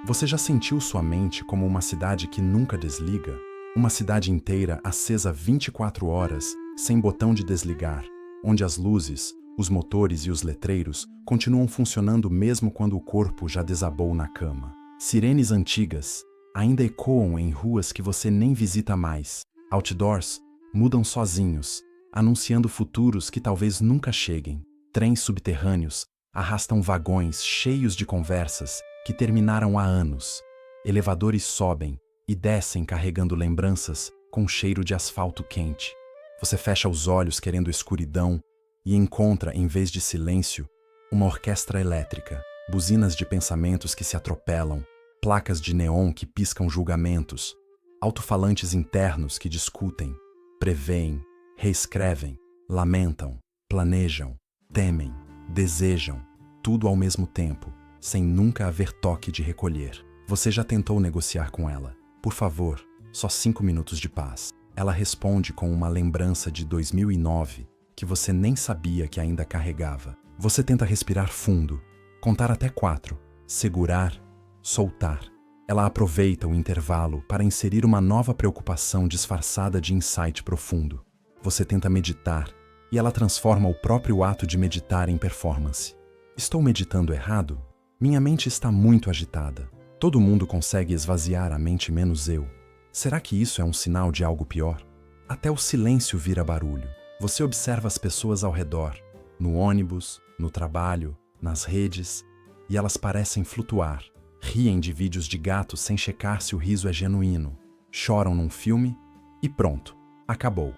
Você já sentiu sua mente como uma cidade que nunca desliga? Uma cidade inteira acesa 24 horas, sem botão de desligar, onde as luzes, os motores e os letreiros continuam funcionando mesmo quando o corpo já desabou na cama. Sirenes antigas ainda ecoam em ruas que você nem visita mais. Outdoors mudam sozinhos, anunciando futuros que talvez nunca cheguem. Trens subterrâneos arrastam vagões cheios de conversas que terminaram há anos. Elevadores sobem e descem carregando lembranças com cheiro de asfalto quente. Você fecha os olhos querendo escuridão e encontra, em vez de silêncio, uma orquestra elétrica, buzinas de pensamentos que se atropelam, placas de neon que piscam julgamentos, alto-falantes internos que discutem, preveem, reescrevem, lamentam, planejam, temem, desejam, tudo ao mesmo tempo, sem nunca haver toque de recolher. Você já tentou negociar com ela? Por favor, só 5 minutos de paz. Ela responde com uma lembrança de 2009 que você nem sabia que ainda carregava. Você tenta respirar fundo, contar até 4, segurar, soltar. Ela aproveita o intervalo para inserir uma nova preocupação disfarçada de insight profundo. Você tenta meditar e ela transforma o próprio ato de meditar em performance. Estou meditando errado? Minha mente está muito agitada. Todo mundo consegue esvaziar a mente menos eu. Será que isso é um sinal de algo pior? Até o silêncio vira barulho. Você observa as pessoas ao redor, no ônibus, no trabalho, nas redes, e elas parecem flutuar. Riem de vídeos de gatos sem checar se o riso é genuíno. Choram num filme e pronto, acabou.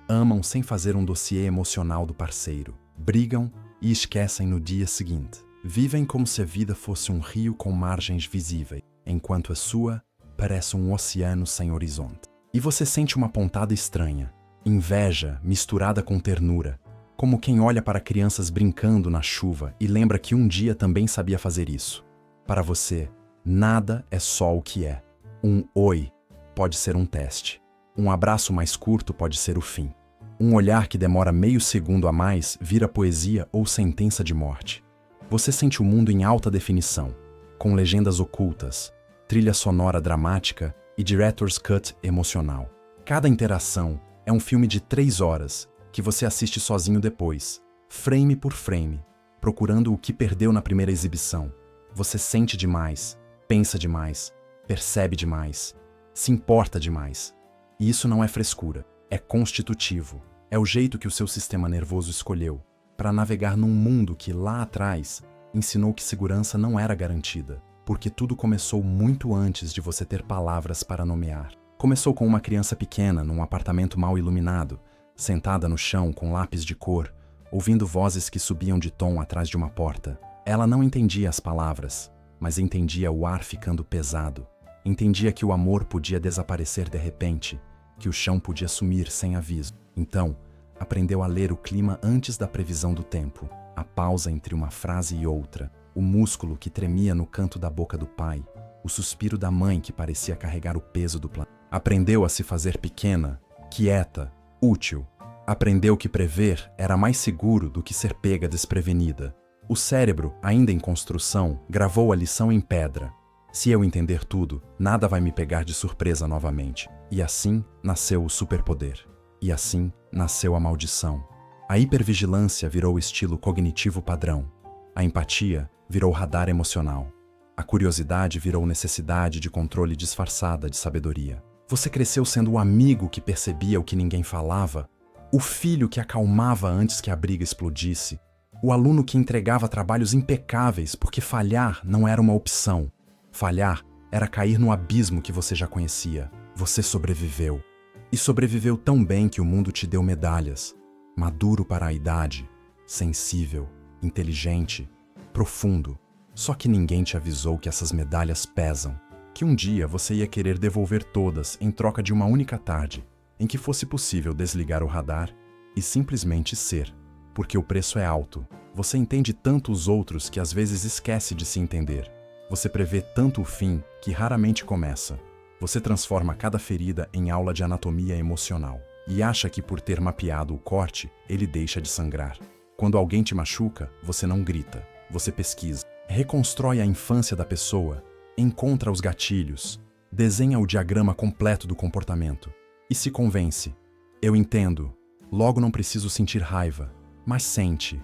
Amam sem fazer um dossiê emocional do parceiro. Brigam e esquecem no dia seguinte. Vivem como se a vida fosse um rio com margens visíveis, enquanto a sua parece um oceano sem horizonte. E você sente uma pontada estranha, inveja misturada com ternura, como quem olha para crianças brincando na chuva e lembra que um dia também sabia fazer isso. Para você, nada é só o que é. Um oi pode ser um teste. Um abraço mais curto pode ser o fim. Um olhar que demora meio segundo a mais vira poesia ou sentença de morte. Você sente o mundo em alta definição, com legendas ocultas, trilha sonora dramática e director's cut emocional. Cada interação é um filme de 3 horas que você assiste sozinho depois, frame por frame, procurando o que perdeu na primeira exibição. Você sente demais, pensa demais, percebe demais, se importa demais. E isso não é frescura, é constitutivo. É o jeito que o seu sistema nervoso escolheu para navegar num mundo que lá atrás ensinou que segurança não era garantida, porque tudo começou muito antes de você ter palavras para nomear. Começou com uma criança pequena num apartamento mal iluminado, sentada no chão com lápis de cor, ouvindo vozes que subiam de tom atrás de uma porta. Ela não entendia as palavras, mas entendia o ar ficando pesado. Entendia que o amor podia desaparecer de repente, que o chão podia sumir sem aviso. Então, aprendeu a ler o clima antes da previsão do tempo, a pausa entre uma frase e outra, o músculo que tremia no canto da boca do pai, o suspiro da mãe que parecia carregar o peso do planeta. Aprendeu a se fazer pequena, quieta, útil. Aprendeu que prever era mais seguro do que ser pega desprevenida. O cérebro, ainda em construção, gravou a lição em pedra. Se eu entender tudo, nada vai me pegar de surpresa novamente. E assim nasceu o superpoder. E assim nasceu a maldição. A hipervigilância virou estilo cognitivo padrão. A empatia virou radar emocional. A curiosidade virou necessidade de controle disfarçada de sabedoria. Você cresceu sendo o amigo que percebia o que ninguém falava, o filho que acalmava antes que a briga explodisse, o aluno que entregava trabalhos impecáveis porque falhar não era uma opção. Falhar era cair no abismo que você já conhecia. Você sobreviveu. E sobreviveu tão bem que o mundo te deu medalhas. Maduro para a idade, sensível, inteligente, profundo. Só que ninguém te avisou que essas medalhas pesam. Que um dia você ia querer devolver todas em troca de uma única tarde, em que fosse possível desligar o radar e simplesmente ser. Porque o preço é alto. Você entende tanto os outros que às vezes esquece de se entender. Você prevê tanto o fim que raramente começa. Você transforma cada ferida em aula de anatomia emocional e acha que por ter mapeado o corte, ele deixa de sangrar. Quando alguém te machuca, você não grita, você pesquisa. Reconstrói a infância da pessoa Encontra os gatilhos, desenha o diagrama completo do comportamento e se convence. Eu entendo, logo não preciso sentir raiva, mas sente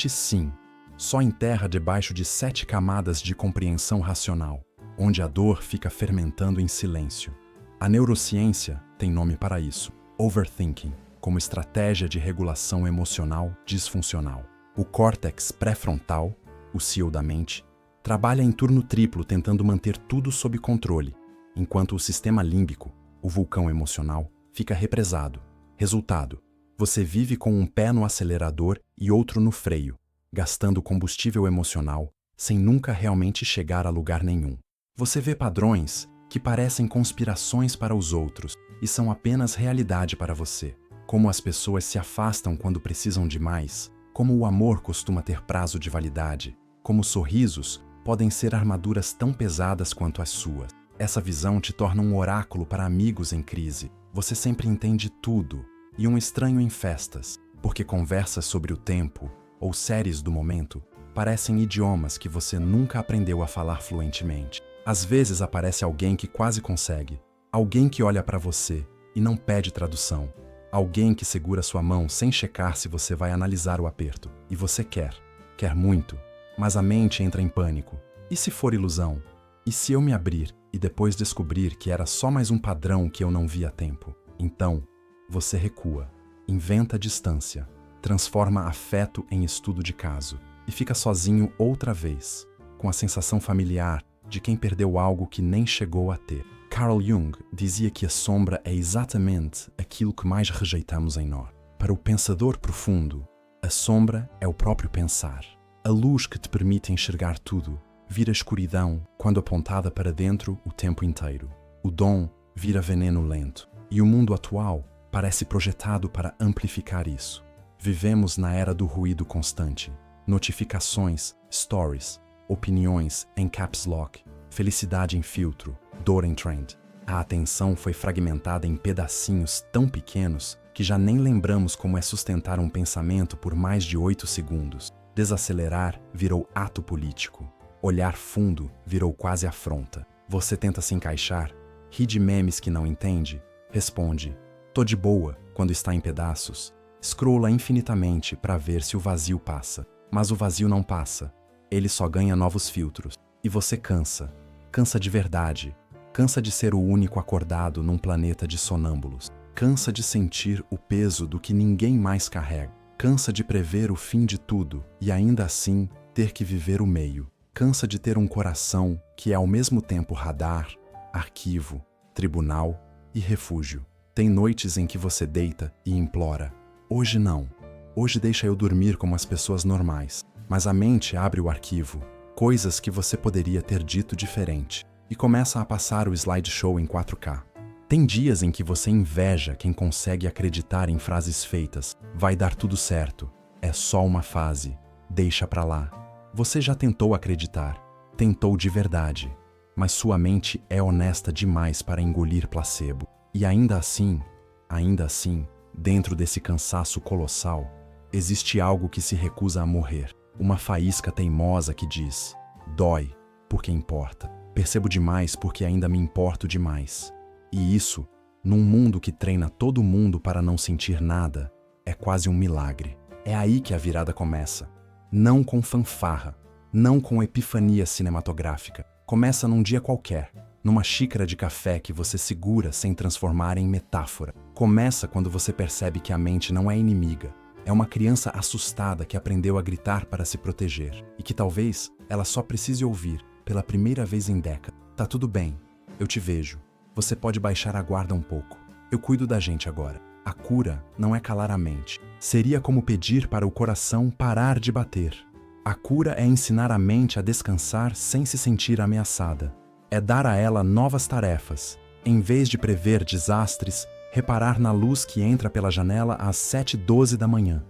sim. Só enterra debaixo de 7 camadas de compreensão racional, onde a dor fica fermentando em silêncio. A neurociência tem nome para isso, overthinking, como estratégia de regulação emocional disfuncional. O córtex pré-frontal, o CEO da mente, trabalha em turno triplo tentando manter tudo sob controle, enquanto o sistema límbico, o vulcão emocional, fica represado. Resultado: você vive com um pé no acelerador e outro no freio, gastando combustível emocional sem nunca realmente chegar a lugar nenhum. Você vê padrões que parecem conspirações para os outros e são apenas realidade para você. Como as pessoas se afastam quando precisam de mais, como o amor costuma ter prazo de validade, como sorrisos podem ser armaduras tão pesadas quanto as suas. Essa visão te torna um oráculo para amigos em crise. Você sempre entende tudo, e um estranho em festas, porque conversas sobre o tempo ou séries do momento parecem idiomas que você nunca aprendeu a falar fluentemente. Às vezes aparece alguém que quase consegue, alguém que olha para você e não pede tradução, alguém que segura sua mão sem checar se você vai analisar o aperto. E você quer muito, mas a mente entra em pânico. E se for ilusão? E se eu me abrir e depois descobrir que era só mais um padrão que eu não vi a tempo? Então, você recua, inventa distância, transforma afeto em estudo de caso e fica sozinho outra vez, com a sensação familiar de quem perdeu algo que nem chegou a ter. Carl Jung dizia que a sombra é exatamente aquilo que mais rejeitamos em nós. Para o pensador profundo, a sombra é o próprio pensar. A luz que te permite enxergar tudo vira escuridão quando apontada para dentro o tempo inteiro. O dom vira veneno lento. E o mundo atual parece projetado para amplificar isso. Vivemos na era do ruído constante. Notificações, stories, opiniões em caps lock, felicidade em filtro, dor em trend. A atenção foi fragmentada em pedacinhos tão pequenos que já nem lembramos como é sustentar um pensamento por mais de 8 segundos. Desacelerar virou ato político. Olhar fundo virou quase afronta. Você tenta se encaixar, ri de memes que não entende, responde, tô de boa, quando está em pedaços, scrolla infinitamente para ver se o vazio passa. Mas o vazio não passa, ele só ganha novos filtros. E você cansa de verdade, cansa de ser o único acordado num planeta de sonâmbulos, cansa de sentir o peso do que ninguém mais carrega, cansa de prever o fim de tudo e ainda assim ter que viver o meio, cansa de ter um coração que é ao mesmo tempo radar, arquivo, tribunal e refúgio. Tem noites em que você deita e implora, hoje não, hoje deixa eu dormir como as pessoas normais, mas a mente abre o arquivo, coisas que você poderia ter dito diferente, e começa a passar o slideshow em 4K. Tem dias em que você inveja quem consegue acreditar em frases feitas, vai dar tudo certo, é só uma fase, deixa pra lá. Você já tentou acreditar, tentou de verdade, mas sua mente é honesta demais para engolir placebo. E ainda assim, dentro desse cansaço colossal, existe algo que se recusa a morrer. Uma faísca teimosa que diz, dói, porque importa. Percebo demais porque ainda me importo demais. E isso, num mundo que treina todo mundo para não sentir nada, é quase um milagre. É aí que a virada começa. Não com fanfarra, não com epifania cinematográfica. Começa num dia qualquer, numa xícara de café que você segura sem transformar em metáfora. Começa quando você percebe que a mente não é inimiga. É uma criança assustada que aprendeu a gritar para se proteger e que talvez ela só precise ouvir, pela primeira vez em décadas, tá tudo bem, eu te vejo. Você pode baixar a guarda um pouco. Eu cuido da gente agora. A cura não é calar a mente. Seria como pedir para o coração parar de bater. A cura é ensinar a mente a descansar sem se sentir ameaçada. É dar a ela novas tarefas. Em vez de prever desastres, reparar na luz que entra pela janela às 7h12 da manhã.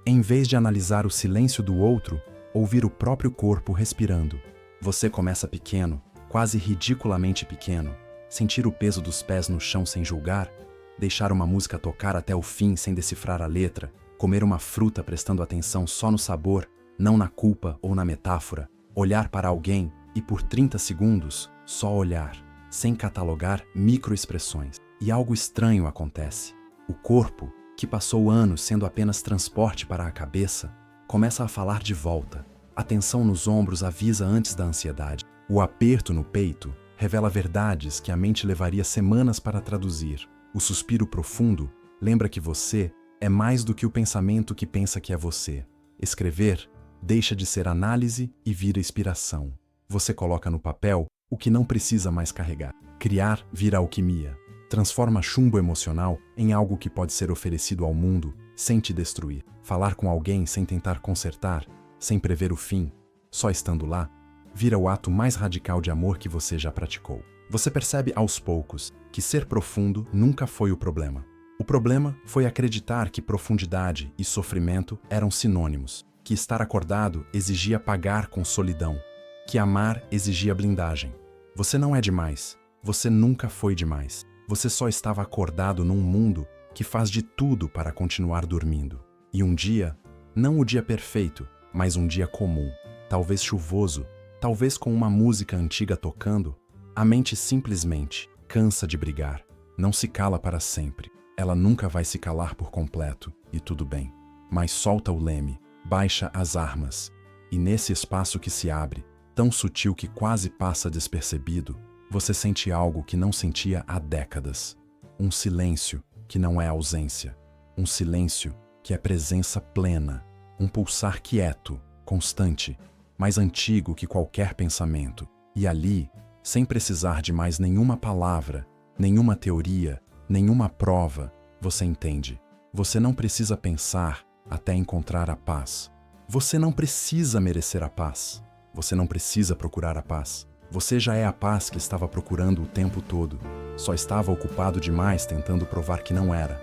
Em vez de analisar o silêncio do outro, ouvir o próprio corpo respirando. Você começa pequeno, quase ridiculamente pequeno. Sentir o peso dos pés no chão sem julgar, deixar uma música tocar até o fim sem decifrar a letra, comer uma fruta prestando atenção só no sabor, não na culpa ou na metáfora, olhar para alguém e por 30 segundos só olhar, sem catalogar microexpressões. E algo estranho acontece. O corpo, que passou anos sendo apenas transporte para a cabeça, começa a falar de volta. A tensão nos ombros avisa antes da ansiedade. O aperto no peito revela verdades que a mente levaria semanas para traduzir. O suspiro profundo lembra que você é mais do que o pensamento que pensa que é você. Escrever deixa de ser análise e vira inspiração. Você coloca no papel o que não precisa mais carregar. Criar vira alquimia. Transforma chumbo emocional em algo que pode ser oferecido ao mundo sem te destruir. Falar com alguém sem tentar consertar, sem prever o fim, só estando lá, vira o ato mais radical de amor que você já praticou. Você percebe aos poucos que ser profundo nunca foi o problema. O problema foi acreditar que profundidade e sofrimento eram sinônimos, que estar acordado exigia pagar com solidão, que amar exigia blindagem. Você não é demais, você nunca foi demais. Você só estava acordado num mundo que faz de tudo para continuar dormindo. E um dia, não o dia perfeito, mas um dia comum, talvez chuvoso, talvez com uma música antiga tocando, a mente simplesmente cansa de brigar, não se cala para sempre. Ela nunca vai se calar por completo, e tudo bem. Mas solta o leme, baixa as armas, e nesse espaço que se abre, tão sutil que quase passa despercebido, você sente algo que não sentia há décadas. Um silêncio que não é ausência. Um silêncio que é presença plena. Um pulsar quieto, constante, mais antigo que qualquer pensamento. E ali, sem precisar de mais nenhuma palavra, nenhuma teoria, nenhuma prova, você entende. Você não precisa pensar até encontrar a paz. Você não precisa merecer a paz. Você não precisa procurar a paz. Você já é a paz que estava procurando o tempo todo. Só estava ocupado demais tentando provar que não era.